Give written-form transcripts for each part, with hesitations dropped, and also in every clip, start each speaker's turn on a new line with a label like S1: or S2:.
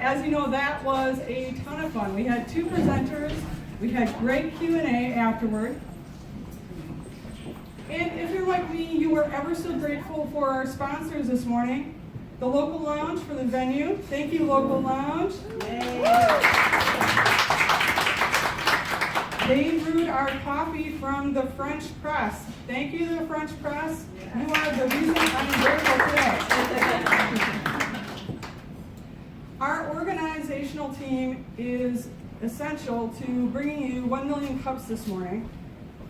S1: as you know, that was a ton of fun. We had 2 presenters. We had great Q&A afterward. And if you're like me, you were ever so grateful for our sponsors this morning. The local lounge for the venue. Thank you, local lounge. They brewed our coffee from the French press. Thank you, the French press. You are the reason I'm grateful today. Our organizational team is essential to bringing you 1 million cups this morning.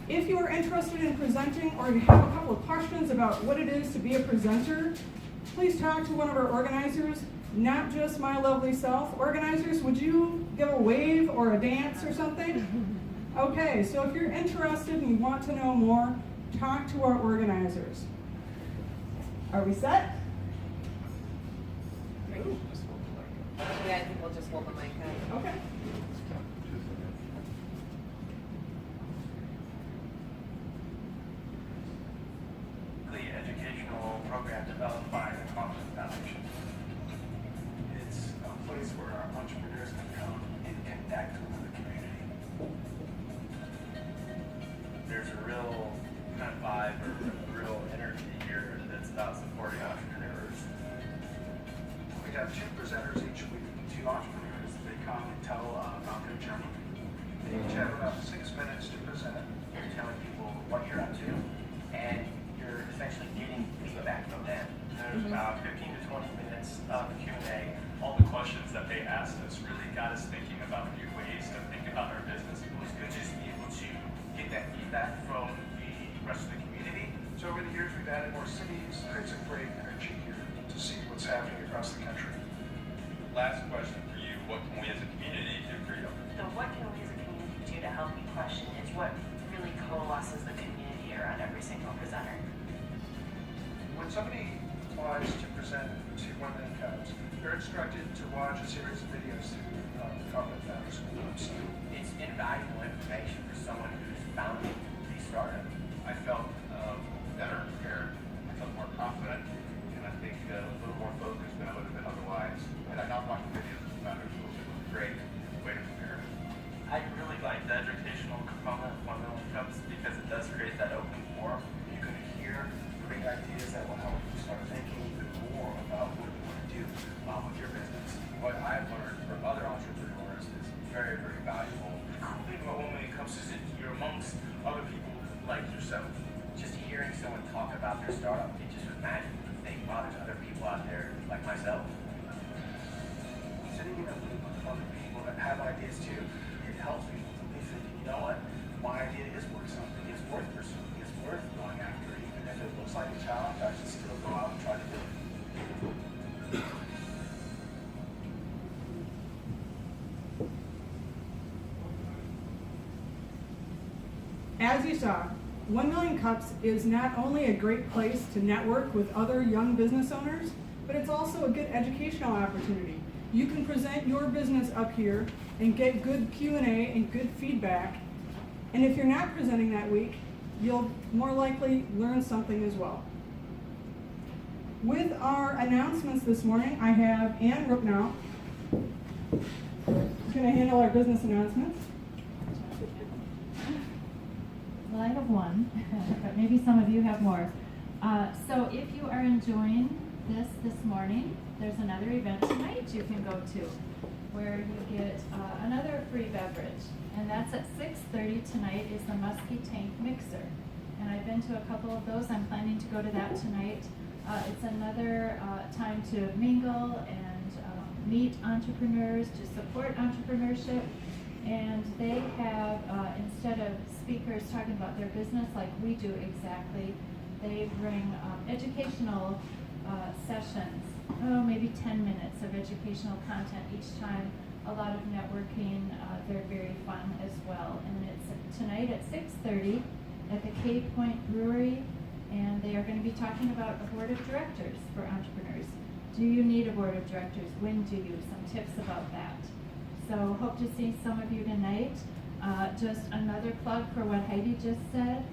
S1: If you are interested in presenting or you have a couple of questions about what it is to be a presenter, please talk to one of our organizers, not just my lovely self. Organizers, would you give a wave or a dance or something? Okay, so if you're interested and you want to know more, talk to our organizers. Are we set?
S2: Yeah, I think we'll just hold the mic up.
S1: Okay.
S3: The educational program developed by the Congress Foundation. It's a place where our entrepreneurs can come and connect with the community. There's a real kind of vibe or a real energy here that's about supporting entrepreneurs. We have 2 presenters each week, 2 entrepreneurs. They come and tell about their journey. They each have about 6 minutes to present. You're telling people what you're up to, and you're essentially getting feedback from them. There's about 15 to 20 minutes of Q&A. All the questions that they asked us really got us thinking about new ways to think about our business. It was good just to be able to get that feedback from the rest of the community. So over the years, we've added more cities. There's a great energy here to see what's happening across the country.
S4: Last question for you, what can we as a community do for you?
S5: So what can we as a community do to help you question is what really coalesces the community around every single presenter.
S3: When somebody applies to present to 1 million cups, they're instructed to watch a series of videos through the Congress Foundation website.
S6: It's invaluable information for someone who's founding a startup.
S4: I felt better prepared, I felt more confident, and I think a little more focused than I would have been otherwise. And I not watched the videos of the founders, it was a great way to prepare.
S3: I really like the educational component of 1 million cups because it does create that open forum. You can hear great ideas that will help you start thinking even more about what you want to do with your business.
S4: What I've learned from other entrepreneurs is very, very valuable.
S3: The cool thing about 1 million cups is that you're amongst other people like yourself.
S6: Just hearing someone talk about their startup, it just was magical to think, wow, there's other people out there like myself.
S3: Sitting in a loop with other people that have ideas too, it helps people to be thinking, you know what, my idea is worth something, it's worth pursuing, it's worth going after, even if it looks like a challenge, I should still go out and try to do it.
S1: As you saw, 1 Million Cups is not only a great place to network with other young business owners, but it's also a good educational opportunity. You can present your business up here and get good Q&A and good feedback. And if you're not presenting that week, you'll more likely learn something as well. With our announcements this morning, I have Ann Rooknow, who's going to handle our business announcements.
S7: Well, I have one, but maybe some of you have more. So if you are enjoying this morning, there's another event tonight you can go to where you get another free beverage. And that's at 6:30 tonight is the Muskie Tank Mixer. And I've been to a couple of those. I'm planning to go to that tonight. It's another time to mingle and meet entrepreneurs, to support entrepreneurship. And they have, instead of speakers talking about their business like we do exactly, they bring educational sessions, maybe 10 minutes of educational content each time, a lot of networking. They're very fun as well. And it's tonight at 6:30 at the K Point Brewery, and they are going to be talking about a board of directors for entrepreneurs. Do you need a board of directors? When do you? Some tips about that. So hope to see some of you tonight. Just another plug for what Heidi just said.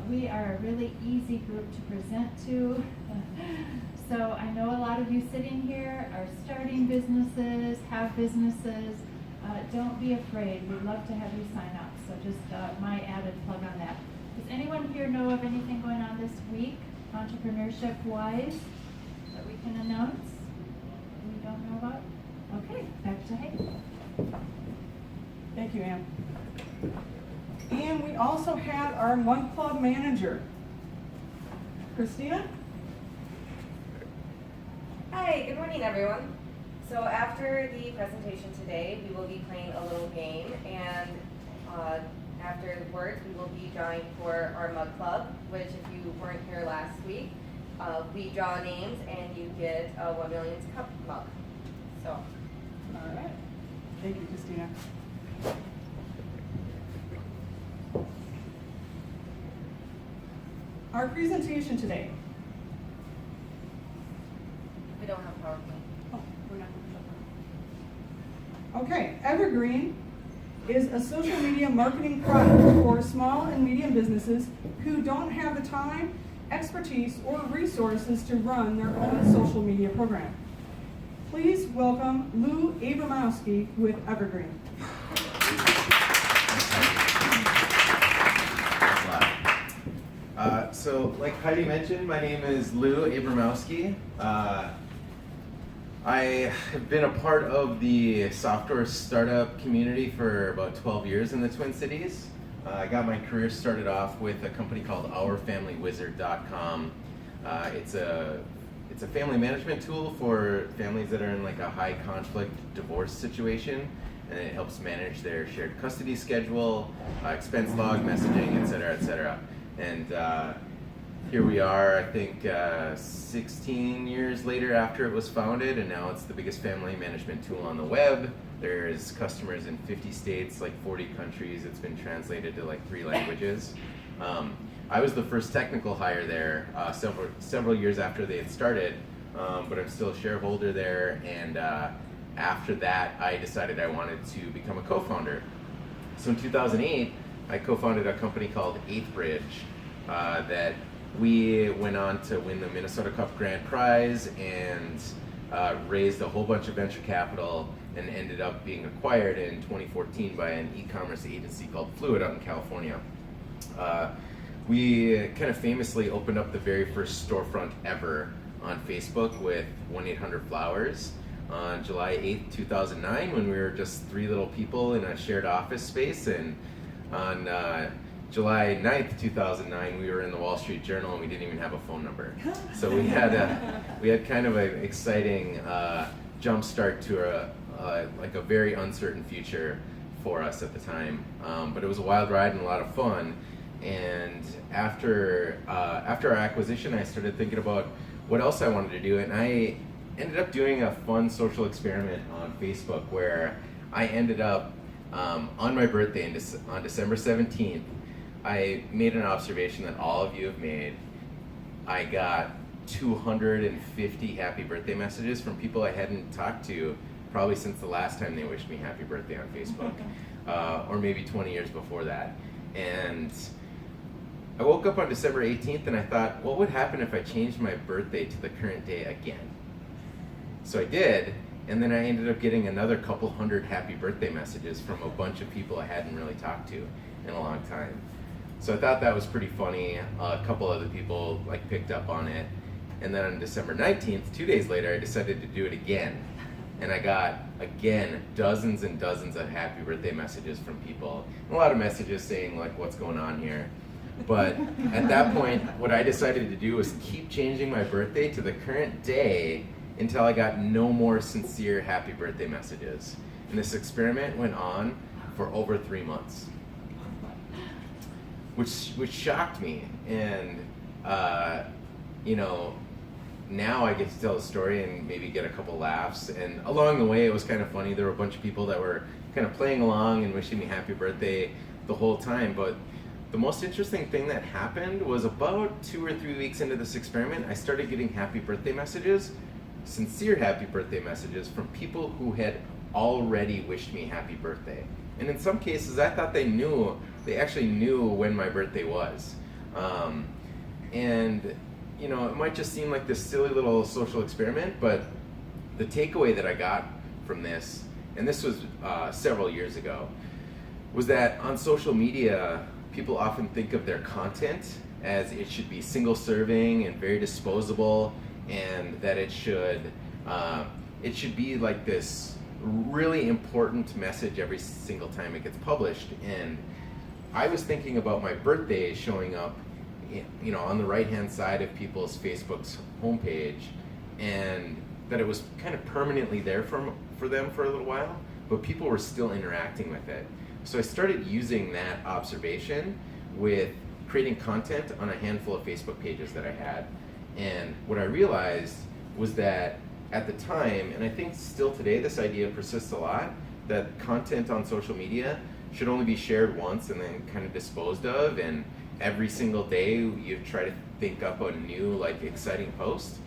S7: We are a really easy group to present to. So I know a lot lot of you sitting here are starting businesses, have businesses. Don't be afraid. We'd love to have you sign up. So just my added plug on that. Does anyone here know of anything going on this week, entrepreneurship-wise, that we can announce? We don't know about? Okay, back to Heidi.
S1: Thank you, Ann. And we also had our Month Club manager, Christina.
S2: Hi, good morning, everyone. So after the presentation today, we will be playing a little game, and afterwards, we will be drawing for our mug club, which if you weren't here last week, we draw names and you get a 1 millionth cup mug. So,
S1: All right. Thank you, Christina. Our presentation today.
S2: we don't have PowerPoint.
S1: Oh, we're not gonna Okay, Evergreen is a social media marketing product for small and medium businesses who don't have the time, expertise, or resources to run their own social media program. Please welcome Lou Abramowski with Evergreen.
S8: So, like Heidi mentioned, my name is Lou Abramowski. I have been a part of the software startup community for about 12 years in the Twin Cities. I got my career started off with a company called OurFamilyWizard.com. It's a family management tool for families that are in like a high conflict divorce situation, and it helps manage their shared custody schedule, expense log messaging, et cetera, And here we are, I think 16 years later after it was founded, and now it's the biggest family management tool on the web. There's customers in 50 states, like 40 countries. It's been translated to like 3 languages. I was the first technical hire there several years after they had started, but I'm still a shareholder there, and after that I decided I wanted to become a co-founder. So in 2008, I co-founded a company called 8th Bridge that we went on to win the Minnesota Cup Grand Prize and raised a whole bunch of venture capital and ended up being acquired in 2014 by an e-commerce agency called Fluid out in California. We kind of famously opened up the very first storefront ever on Facebook with 1-800-Flowers on July 8th, 2009, when we were just 3 little people in a shared office space. And on July 9th, 2009, we were in the Wall Street Journal and we didn't even have a phone number. So we had kind of an exciting jump start to a very uncertain future for us at the time. But it was a wild ride and a lot of fun. And after our acquisition, I started thinking about what else I wanted to do, and I ended up doing a fun social experiment on Facebook where I ended up on my birthday on December 17th. I made an observation that all of you have made. I got 250 happy birthday messages from people I hadn't talked to probably since the last time they wished me happy birthday on Facebook, or maybe 20 years before that. And I woke up on December 18th and I thought, what would happen if I changed my birthday to the current day again? So I did, and then I ended up getting another couple hundred happy birthday messages from a bunch of people I hadn't really talked to in a long time. So I thought that was pretty funny. A couple other people picked up on it. And then on December 19th, 2 days later, I decided to do it again. And I got, again, dozens and dozens of happy birthday messages from people. And a lot of messages saying, what's going on here? But at that point, what I decided to do was keep changing my birthday to the current day until I got no more sincere happy birthday messages. And this experiment went on for over 3 months, which shocked me. And now I get to tell the story and maybe get a couple laughs. And along the way, it was kind of funny. There were a bunch of people that were kind of playing along and wishing me happy birthday the whole time. But the most interesting thing that happened was about 2 or 3 weeks into this experiment, I started getting happy birthday messages, sincere happy birthday messages from people who had already wished me happy birthday. And in some cases, I thought they actually knew when my birthday was. And you know, it might just seem like this silly little social experiment, but the takeaway that I got from this, and this was several years ago, was that on social media, people often think of their content as it should be single serving and very disposable, and that it should be like this really important message every single time it gets published. And I was thinking about my birthday showing up, you know, on the right-hand side of people's Facebook's homepage, and that it was kind of permanently there for them for a little while, but people were still interacting with it. So I started using that observation with creating content on a handful of Facebook pages that I had. And what I realized was that at the time, and I think still today this idea persists a lot, that content on social media should only be shared once and then kind of disposed of, and every single day you try to think up a new like exciting post.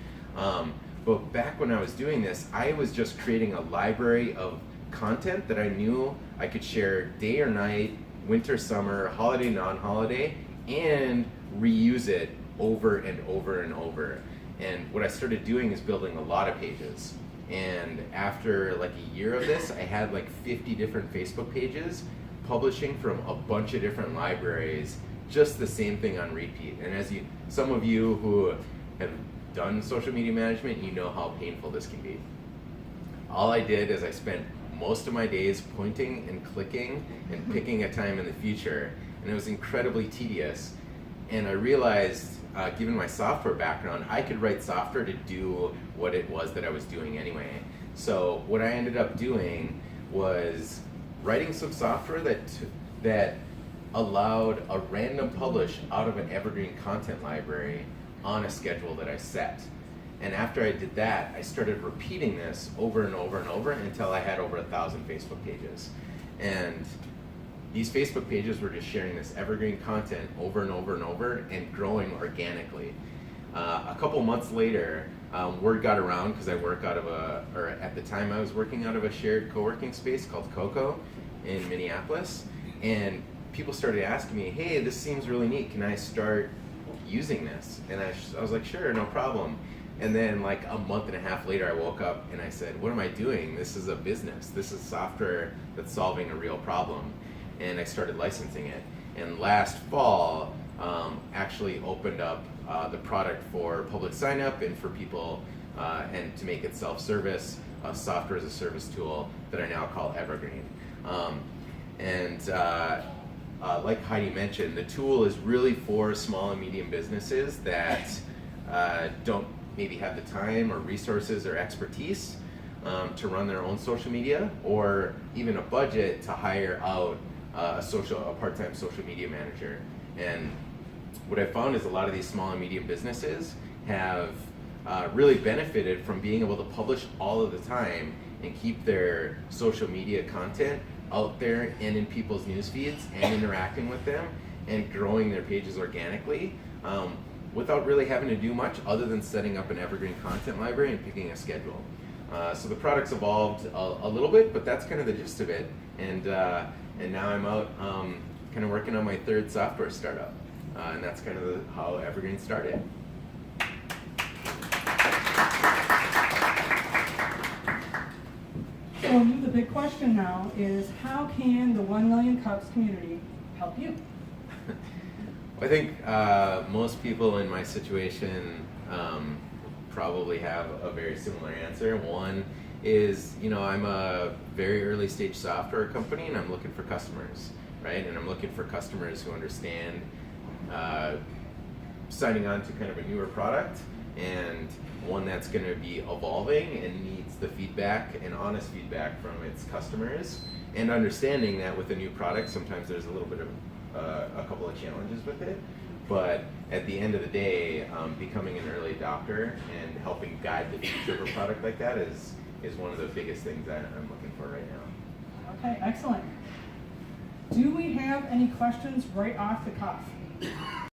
S8: But back when I was doing this, I was just creating a library of content that I knew I could share day or night, winter, summer, holiday, non-holiday, and reuse it over and over and over. And what I started doing is building a lot of pages. And after like a year of this, I had like 50 different Facebook pages publishing from a bunch of different libraries, just the same thing on repeat. And as some of you who have done social media management, you know how painful this can be. All I did is I spent most of my days pointing and clicking and picking a time in the future, and it was incredibly tedious. And I realized, given my software background, I could write software to do what it was that I was doing anyway. So what I ended up doing was writing some software that allowed a random publish out of an Evergreen content library on a schedule that I set. And after I did that, I started repeating this over and over and over until I had over 1,000 Facebook pages. And these Facebook pages were just sharing this Evergreen content over and over and over and growing organically. A couple months later, word got around, because I work out of at the time I was working out of a shared co-working space called Coco in Minneapolis. And people started asking me, hey, this seems really neat, can I start using this? And I was like, sure, no problem. And then like a month and a half later, I woke up and I said, what am I doing? This is a business. This is software that's solving a real problem. And I started licensing it. And last fall, actually opened up the product for public sign up and for people, and to make it self-service, a software as a service tool that I now call Evergreen. Like Heidi mentioned, the tool is really for small and medium businesses that don't maybe have the time or resources or expertise to run their own social media, or even a budget to hire out a part-time social media manager. And what I found is a lot of these small and medium businesses have really benefited from being able to publish all of the time and keep their social media content out there and in people's news feeds and interacting with them and growing their pages organically, without really having to do much other than setting up an Evergreen content library and picking a schedule. So the product's evolved a little bit, but that's kind of the gist of it. And now I'm out kind of working on my third software startup. And that's kind of how Evergreen started.
S1: So the big question now is, how can the 1 Million Cups community help you?
S8: I think most people in my situation probably have a very similar answer. One is, I'm a very early stage software company and I'm looking for customers, right? And I'm looking for customers who understand signing on to kind of a newer product, and one that's going to be evolving and needs the feedback and honest feedback from its customers, and understanding that with a new product sometimes there's a little bit of a couple of challenges with it, but at the end of the day, becoming an early adopter and helping guide the future of a product like that is one of the biggest things that I'm looking for right now.
S1: Okay, excellent. Do we have any questions right off the cuff?